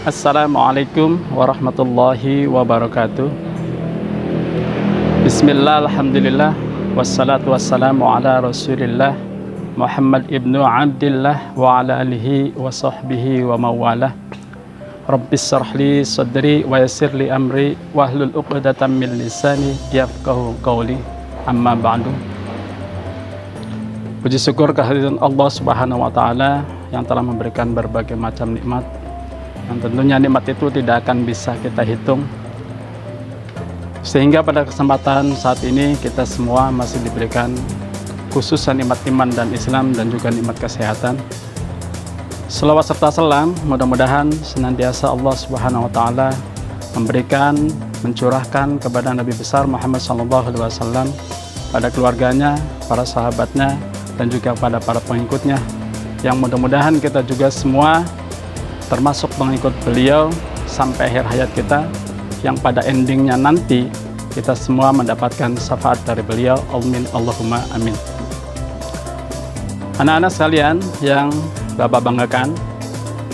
Assalamualaikum warahmatullahi wabarakatuh. Bismillah, alhamdulillah, wassalatu wassalamu ala rasulillah Muhammad ibnu Abdillah wa ala alihi wa sahbihi wa mawalah. Rabbis shrahli sadri wa yassirli amri wahlul uqdatam min lisani yafqahu qawli. Amma ba'du. Puji syukur kehadiran Allah Subhanahu wa taala yang telah memberikan berbagai macam nikmat, yang tentunya nikmat itu tidak akan bisa kita hitung, sehingga pada kesempatan saat ini kita semua masih diberikan khususnya nikmat iman dan Islam dan juga nikmat kesehatan. Selawat serta salam mudah-mudahan senantiasa Allah Subhanahu wa taala memberikan, mencurahkan kepada Nabi besar Muhammad SAW, pada keluarganya, para sahabatnya, dan juga pada para pengikutnya, yang mudah-mudahan kita juga semua termasuk pengikut beliau sampai akhir hayat kita, yang pada endingnya nanti kita semua mendapatkan syafaat dari beliau. Amin Allahumma amin. Anak-anak sekalian yang Bapak banggakan,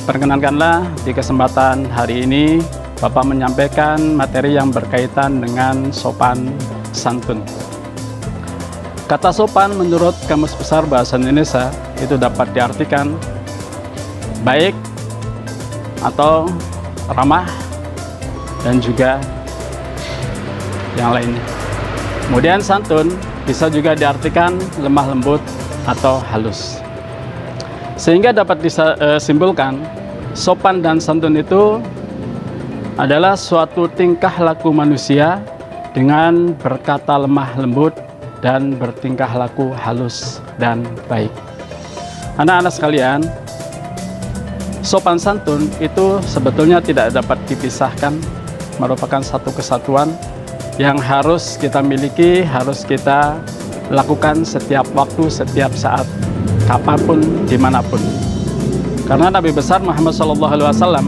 perkenankanlah di kesempatan hari ini Bapak menyampaikan materi yang berkaitan dengan sopan santun. Kata sopan menurut Kamus Besar Bahasa Indonesia itu dapat diartikan baik atau ramah dan juga yang lainnya. Kemudian santun bisa juga diartikan lemah lembut atau halus. Sehingga dapat disimpulkan sopan dan santun itu adalah suatu tingkah laku manusia dengan berkata lemah lembut dan bertingkah laku halus dan baik. Anak-anak sekalian, sopan santun itu sebetulnya tidak dapat dipisahkan, merupakan satu kesatuan yang harus kita miliki, harus kita lakukan setiap waktu, setiap saat, kapanpun, dimanapun. Karena Nabi besar Muhammad SAW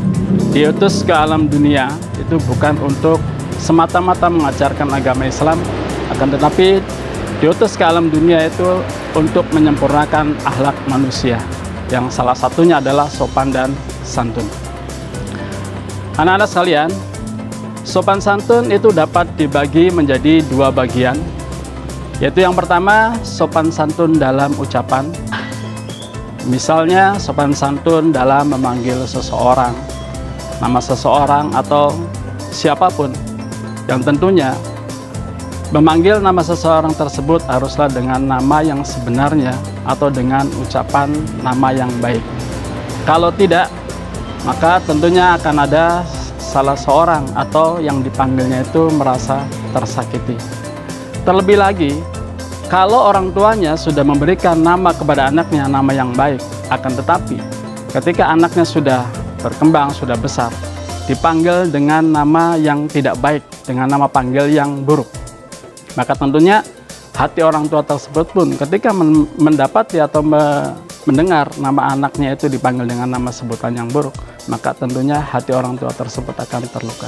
diutus ke alam dunia itu bukan untuk semata-mata mengajarkan agama Islam, akan tetapi diutus ke alam dunia itu untuk menyempurnakan akhlak manusia, yang salah satunya adalah sopan dan santun. Anak-anak sekalian, sopan santun itu dapat dibagi menjadi dua bagian, yaitu yang pertama sopan santun dalam ucapan. Misalnya sopan santun dalam memanggil seseorang, nama seseorang atau siapapun, yang tentunya memanggil nama seseorang tersebut haruslah dengan nama yang sebenarnya atau dengan ucapan nama yang baik. Kalau tidak, maka tentunya akan ada salah seorang atau yang dipanggilnya itu merasa tersakiti. Terlebih lagi, kalau orang tuanya sudah memberikan nama kepada anaknya nama yang baik, akan tetapi ketika anaknya sudah berkembang, sudah besar, dipanggil dengan nama yang tidak baik, dengan nama panggil yang buruk, maka tentunya hati orang tua tersebut pun ketika mendapati atau mendengar nama anaknya itu dipanggil dengan nama sebutan yang buruk, maka tentunya hati orang tua tersebut akan terluka.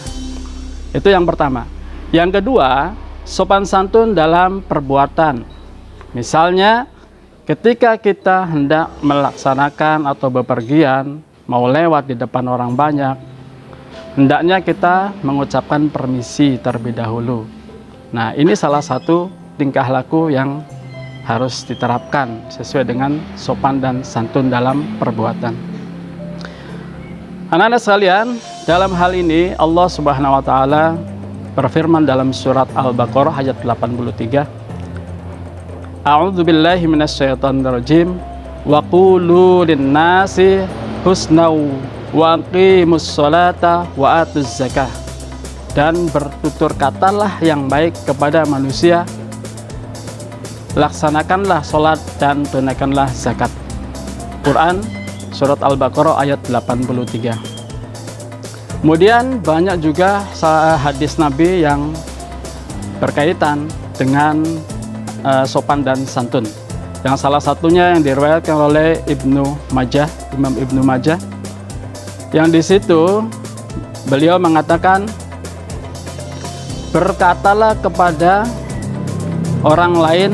Itu yang pertama. Yang kedua, sopan santun dalam perbuatan. Misalnya ketika kita hendak melaksanakan atau bepergian, mau lewat di depan orang banyak, hendaknya kita mengucapkan permisi terlebih dahulu. Nah, ini salah satu tingkah laku yang harus diterapkan sesuai dengan sopan dan santun dalam perbuatan. Anak-anak sekalian, dalam hal ini Allah Subhanahu wa taala berfirman dalam surat Al-Baqarah ayat 83. A'udzubillahi minasyaitonirrajim. Wa qulu lin-nasi husnau wa aqimus sholata wa atuz zakah. Dan bertutur katalah yang baik kepada manusia, laksanakanlah sholat dan tunaikanlah zakat. Quran surat Al-Baqarah ayat 83. Kemudian banyak juga hadis Nabi yang berkaitan dengan sopan dan santun, yang salah satunya yang diriwayatkan oleh Imam Ibnu Majah, yang di situ beliau mengatakan, berkatalah kepada orang lain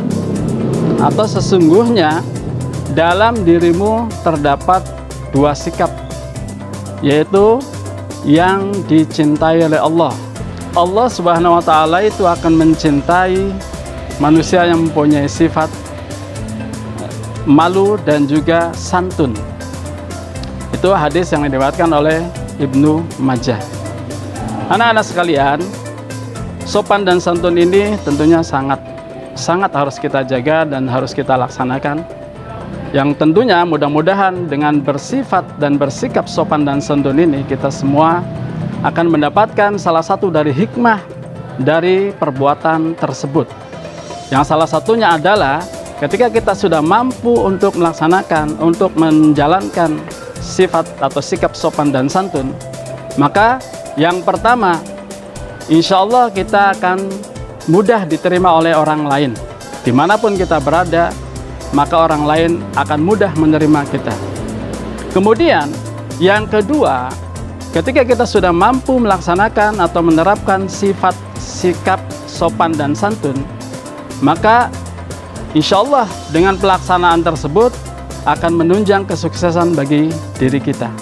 atau sesungguhnya dalam dirimu terdapat dua sikap, yaitu yang dicintai oleh Allah. Allah Subhanahu wa Ta'ala itu akan mencintai manusia yang mempunyai sifat malu dan juga santun. Itu hadis yang diriwayatkan oleh Ibnu Majah. Anak-anak sekalian, sopan dan santun ini tentunya sangat harus kita jaga dan harus kita laksanakan. Yang tentunya mudah-mudahan dengan bersifat dan bersikap sopan dan santun ini, kita semua akan mendapatkan salah satu dari hikmah dari perbuatan tersebut. Yang salah satunya adalah ketika kita sudah mampu untuk melaksanakan, untuk menjalankan sifat atau sikap sopan dan santun, maka yang pertama, insya Allah kita akan mudah diterima oleh orang lain. Dimanapun kita berada, maka orang lain akan mudah menerima kita. Kemudian yang kedua, ketika kita sudah mampu melaksanakan atau menerapkan sifat sikap sopan dan santun, maka insya Allah dengan pelaksanaan tersebut akan menunjang kesuksesan bagi diri kita.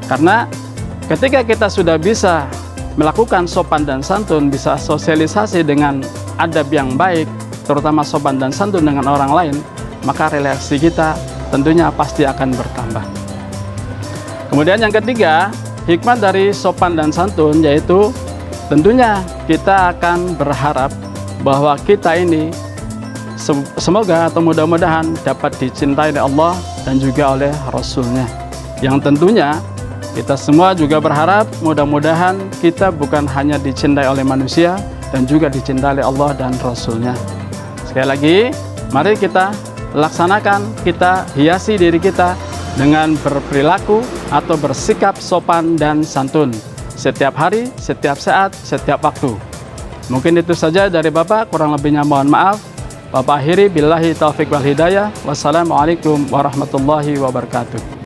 Karena ketika kita sudah bisa melakukan sopan dan santun, bisa sosialisasi dengan adab yang baik, terutama sopan dan santun dengan orang lain, maka relasi kita tentunya pasti akan bertambah. Kemudian yang ketiga, hikmah dari sopan dan santun yaitu tentunya kita akan berharap bahwa kita ini semoga atau mudah-mudahan dapat dicintai oleh Allah dan juga oleh Rasul-Nya. Yang tentunya kita semua juga berharap mudah-mudahan kita bukan hanya dicintai oleh manusia dan juga dicintai oleh Allah dan Rasul-Nya. Sekali lagi, mari kita laksanakan, kita hiasi diri kita dengan berperilaku atau bersikap sopan dan santun setiap hari, setiap saat, setiap waktu. Mungkin itu saja dari Bapak, kurang lebihnya mohon maaf. Bapak akhiri billahi taufiq wal hidayah. Wassalamualaikum warahmatullahi wabarakatuh.